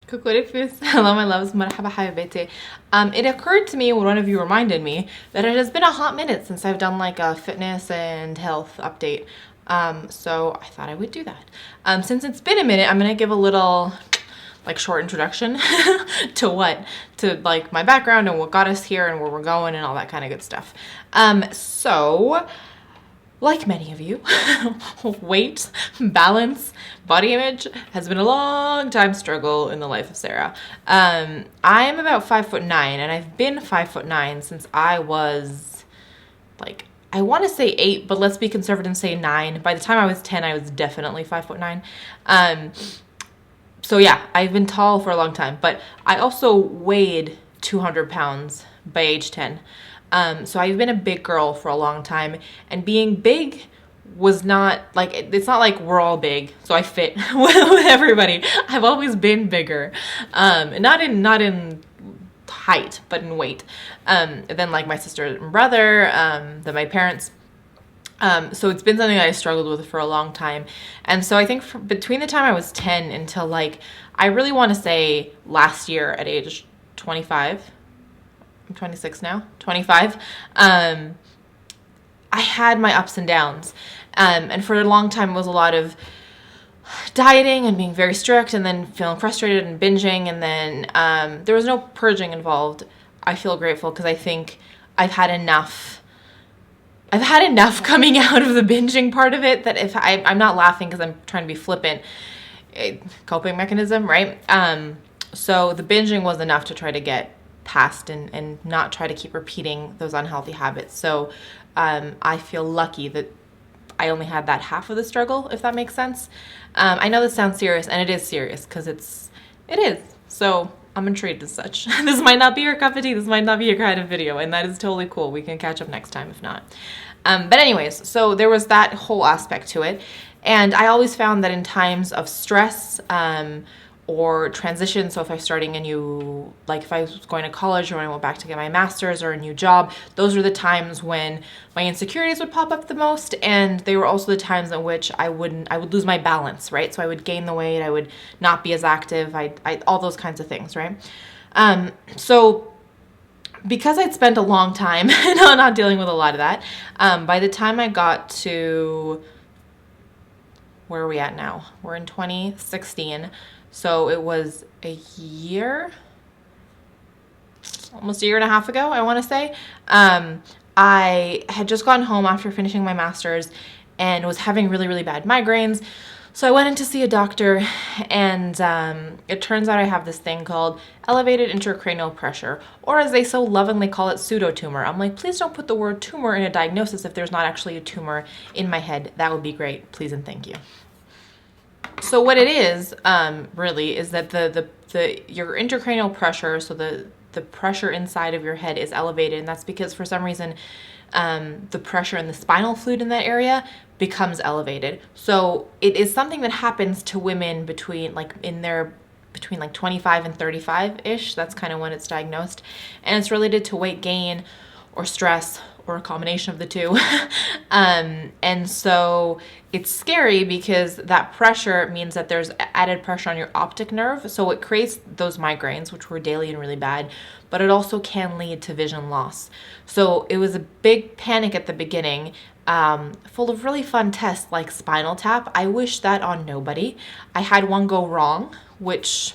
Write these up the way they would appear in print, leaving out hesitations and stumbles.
Coucou puces. Hello my loves, Marhaba, habibetey. It occurred to me when one of you reminded me that it has been a hot minute since I've done like a fitness and health update. So I thought I would do that. Since it's been a minute, I'm gonna give a little like short introduction to like my background and what got us here and where we're going and all that kind of good stuff. So like many of you, weight, balance, body image has been a long time struggle in the life of Sarah. I'm about 5'9", and I've been 5'9" since I was like, I want to say 8, but let's be conservative and say 9. By the time I was 10, I was definitely 5'9". So yeah, I've been tall for a long time, but I also weighed 200 pounds by age 10. So I've been a big girl for a long time, and being big was not like, it's not like we're all big, so I fit with everybody. I've always been bigger, not in height, but in weight, than like my sister and brother, than my parents. So it's been something that I struggled with for a long time. And so I think between the time I was 10 until like, I really want to say last year at age 25, I'm 26 now, 25, I had my ups and downs. And for a long time, it was a lot of dieting and being very strict and then feeling frustrated and binging. And then there was no purging involved. I feel grateful because I think I've had enough coming out of the binging part of it that if I'm not laughing because I'm trying to be flippant, coping mechanism, right? So the binging was enough to try to get past and not try to keep repeating those unhealthy habits. So I feel lucky that I only had that half of the struggle, if that makes sense. I know this sounds serious, and it is serious because it is. So I'm intrigued as such. This might not be your cup of tea. This might not be your kind of video, and that is totally cool. We can catch up next time if not. But anyways, so there was that whole aspect to it. And I always found that in times of stress, or transition, so if I'm starting a new, like if I was going to college or when I went back to get my master's or a new job, those were the times when my insecurities would pop up the most, and they were also the times in which I would lose my balance, right? So I would gain the weight, I would not be as active, all those kinds of things, right? So because I'd spent a long time not dealing with a lot of that, by the time I got to, where are we at now? We're in 2016. So it was a year, almost a year and a half ago, I want to say. I had just gone home after finishing my master's and was having really, really bad migraines. So I went in to see a doctor, and it turns out I have this thing called elevated intracranial pressure, or as they so lovingly call it, pseudotumor. I'm like, please don't put the word tumor in a diagnosis if there's not actually a tumor in my head. That would be great. Please and thank you. So what it is, really, is that your intracranial pressure, so the pressure inside of your head is elevated, and that's because for some reason the pressure in the spinal fluid in that area becomes elevated. So it is something that happens to women between like 25 and 35-ish. That's kind of when it's diagnosed, and it's related to weight gain or stress or a combination of the two. And so it's scary because that pressure means that there's added pressure on your optic nerve. So it creates those migraines, which were daily and really bad, but it also can lead to vision loss. So it was a big panic at the beginning, full of really fun tests like spinal tap. I wish that on nobody. I had one go wrong, which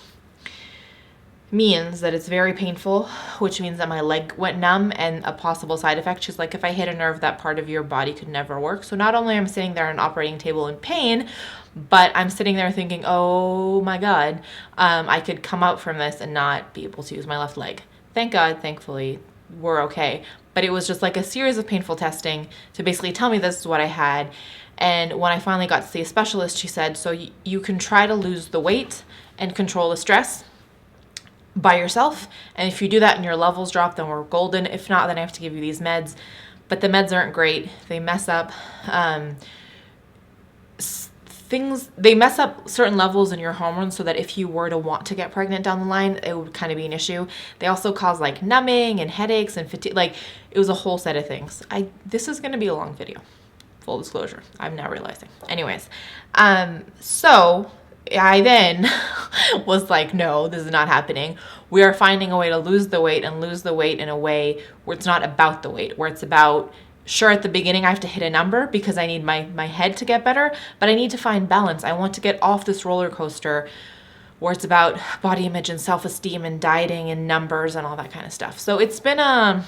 means that it's very painful, which means that my leg went numb, and a possible side effect, she's like, if I hit a nerve, that part of your body could never work. So not only am I sitting there on an operating table in pain, but I'm sitting there thinking, oh my God, I could come out from this and not be able to use my left leg. Thank God, thankfully, we're okay. But it was just like a series of painful testing to basically tell me this is what I had. And when I finally got to see a specialist, she said, so you can try to lose the weight and control the stress by yourself, and if you do that and your levels drop, then we're golden. If not, then I have to give you these meds, but the meds aren't great. They mess up they mess up certain levels in your hormones, so that if you were to want to get pregnant down the line, it would kind of be an issue. They also cause like numbing and headaches and fatigue. Like, it was a whole set of things. This is going to be a long video, full disclosure, I'm now realizing. Anyways, so I then was like, no, this is not happening. We are finding a way to lose the weight and lose the weight in a way where it's not about the weight, where it's about, sure, at the beginning I have to hit a number because I need my head to get better, but I need to find balance. I want to get off this roller coaster where it's about body image and self-esteem and dieting and numbers and all that kind of stuff. So it's been a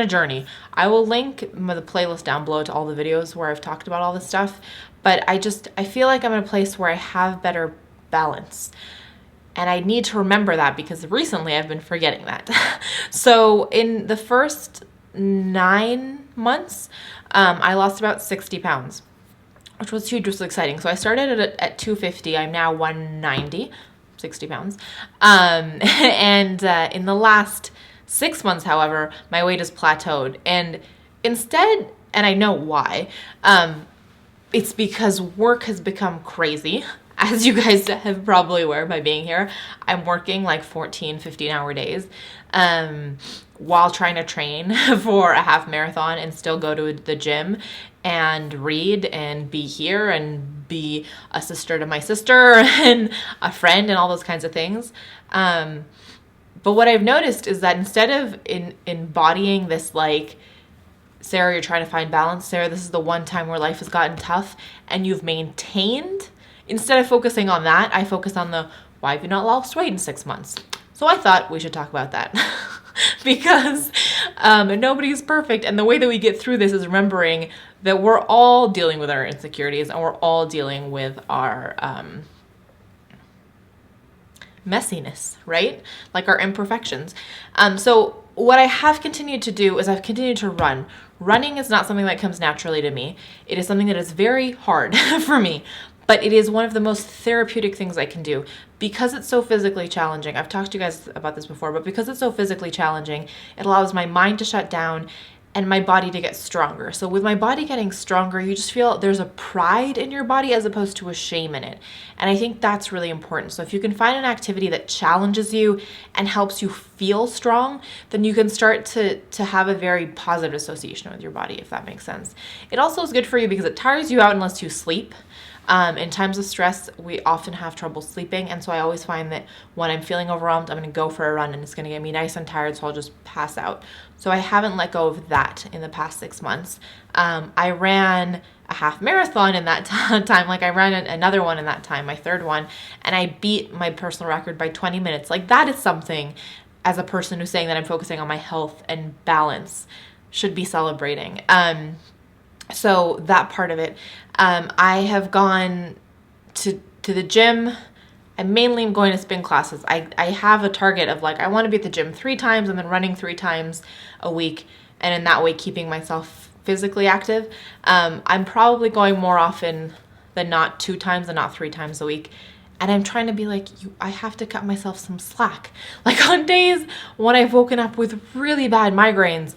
journey. I will link the playlist down below to all the videos where I've talked about all this stuff, but I feel like I'm in a place where I have better balance. And I need to remember that because recently I've been forgetting that. So in the first 9 months, I lost about 60 pounds, which was huge, which was exciting. So I started at 250. I'm now 190, 60 pounds. And in the last 6 months, however, my weight has plateaued. And instead, and I know why, it's because work has become crazy. As you guys have probably aware by being here, I'm working like 14, 15-hour days while trying to train for a half marathon and still go to the gym and read and be here and be a sister to my sister and a friend and all those kinds of things. But what I've noticed is that instead of embodying this like, Sarah, you're trying to find balance, Sarah, this is the one time where life has gotten tough and you've maintained, instead of focusing on that, I focus on the, why have you not lost weight in 6 months? So I thought we should talk about that because nobody's perfect. And the way that we get through this is remembering that we're all dealing with our insecurities and we're all dealing with our messiness, right? Like our imperfections. So what I have continued to do is I've continued to run. Running is not something that comes naturally to me. It is something that is very hard for me. But it is one of the most therapeutic things I can do because it's so physically challenging. I've talked to you guys about this before, but because it's so physically challenging, it allows my mind to shut down and my body to get stronger. So with my body getting stronger, you just feel there's a pride in your body as opposed to a shame in it. And I think that's really important. So if you can find an activity that challenges you and helps you feel strong, then you can start to have a very positive association with your body, if that makes sense. It also is good for you because it tires you out unless you sleep. In times of stress, we often have trouble sleeping. And so I always find that when I'm feeling overwhelmed, I'm going to go for a run and it's going to get me nice and tired. So I'll just pass out. So I haven't let go of that in the past 6 months. I ran a half marathon in that time. Like I ran another one in that time, my third one, and I beat my personal record by 20 minutes. Like that is something, as a person who's saying that I'm focusing on my health and balance, should be celebrating. So that part of it, I have gone to the gym. I mainly am going to spin classes. I have a target of like, I want to be at the gym 3 times and then running 3 times a week. And in that way, keeping myself physically active. I'm probably going more often than not 2 times and not 3 times a week. And I'm trying to be like, I have to cut myself some slack. Like on days when I've woken up with really bad migraines,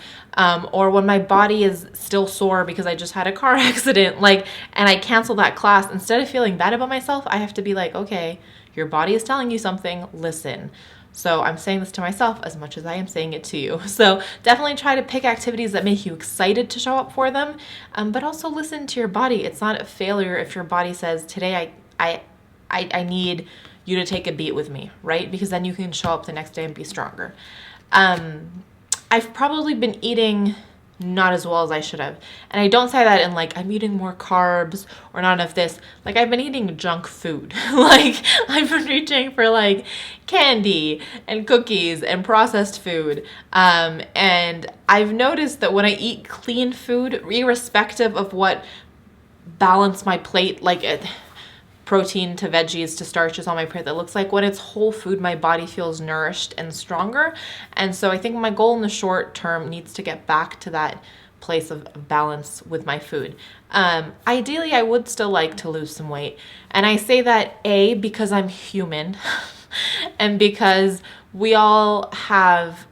or when my body is still sore because I just had a car accident, like, and I cancel that class, instead of feeling bad about myself, I have to be like, okay, your body is telling you something, listen. So I'm saying this to myself as much as I am saying it to you. So definitely try to pick activities that make you excited to show up for them, but also listen to your body. It's not a failure if your body says, today I need you to take a beat with me, right? Because then you can show up the next day and be stronger. I've probably been eating not as well as I should have. And I don't say that in like, I'm eating more carbs or not enough this. Like I've been eating junk food. Like I've been reaching for like candy and cookies and processed food. And I've noticed that when I eat clean food, irrespective of what balance my plate, like protein to veggies to starches on my plate, that looks like when it's whole food, my body feels nourished and stronger. And so I think my goal in the short term needs to get back to that place of balance with my food. Ideally, I would still like to lose some weight. And I say that because I'm human and because we all have,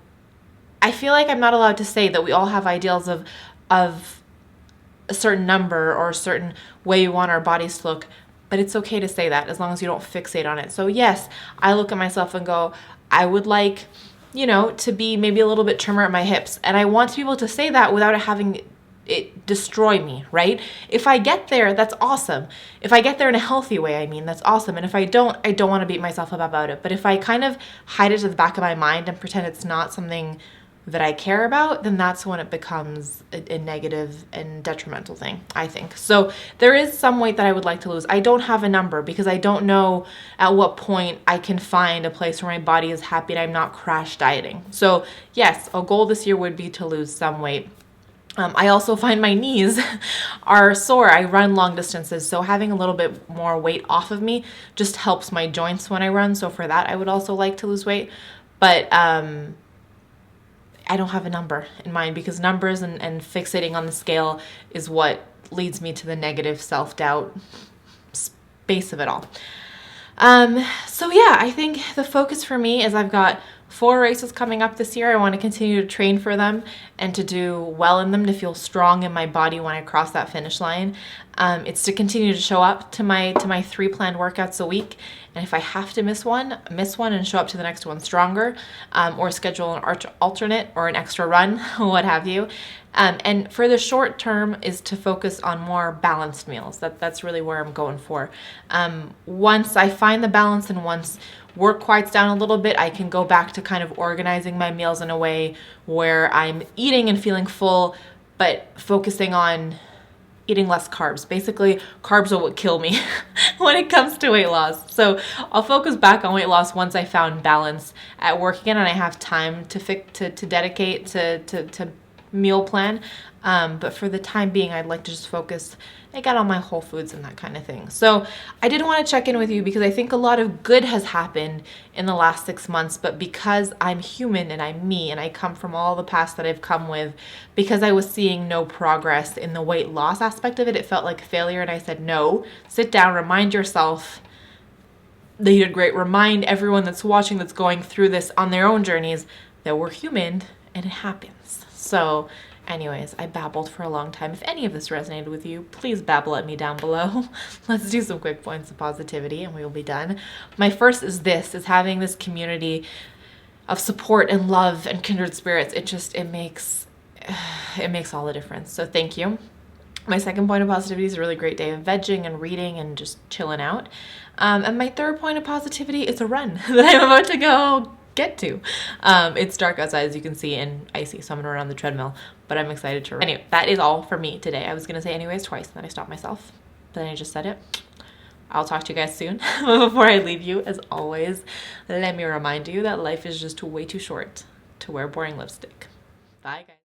I feel like I'm not allowed to say that we all have ideals of a certain number or a certain way we want our bodies to look. But it's okay to say that as long as you don't fixate on it. So yes, I look at myself and go, I would like, to be maybe a little bit trimmer at my hips. And I want to be able to say that without it having it destroy me, right? If I get there, that's awesome. If I get there in a healthy way, I mean, that's awesome. And if I don't want to beat myself up about it. But if I kind of hide it to the back of my mind and pretend it's not something that I care about, then that's when it becomes a negative and detrimental thing, I think. So there is some weight that I would like to lose. I don't have a number because I don't know at what point I can find a place where my body is happy and I'm not crash dieting. So yes, a goal this year would be to lose some weight. I also find my knees are sore. I run long distances, so having a little bit more weight off of me just helps my joints when I run. So for that, I would also like to lose weight. But I don't have a number in mind because numbers and fixating on the scale is what leads me to the negative self-doubt space of it all. So yeah, I think the focus for me is I've got 4 races coming up this year. I want to continue to train for them and to do well in them, to feel strong in my body when I cross that finish line. It's to continue to show up to my 3 planned workouts a week. And if I have to miss one and show up to the next one stronger, or schedule an alternate or an extra run, what have you. And for the short term is to focus on more balanced meals. That's really where I'm going for. Once I find the balance and once work quiets down a little bit, I can go back to kind of organizing my meals in a way where I'm eating and feeling full, but focusing on eating less carbs. Basically, carbs are what kill me when it comes to weight loss. So I'll focus back on weight loss once I found balance at work again and I have time to dedicate to meal plan. But for the time being, I'd like to just focus, I got on my whole foods and that kind of thing. So I did want to check in with you because I think a lot of good has happened in the last 6 months, but because I'm human and I'm me and I come from all the past that I've come with, because I was seeing no progress in the weight loss aspect of it, it felt like failure. And I said, no, sit down, remind yourself that you did great. Remind everyone that's watching, that's going through this on their own journeys, that we're human and it happens. So anyways, I babbled for a long time. If any of this resonated with you, please babble at me down below. Let's do some quick points of positivity and we will be done. My first is having this community of support and love and kindred spirits. It makes all the difference. So thank you. My second point of positivity is a really great day of vegging and reading and just chilling out. And my third point of positivity is a run that I'm about to go get to. It's dark outside, as you can see, and icy, so I'm gonna run on the treadmill, but I'm excited to run. Anyway, that is all for me today. I was gonna say anyways twice, and then I stopped myself, but then I just said it. I'll talk to you guys soon. But before I leave you, as always, let me remind you that life is just way too short to wear boring lipstick. Bye, guys.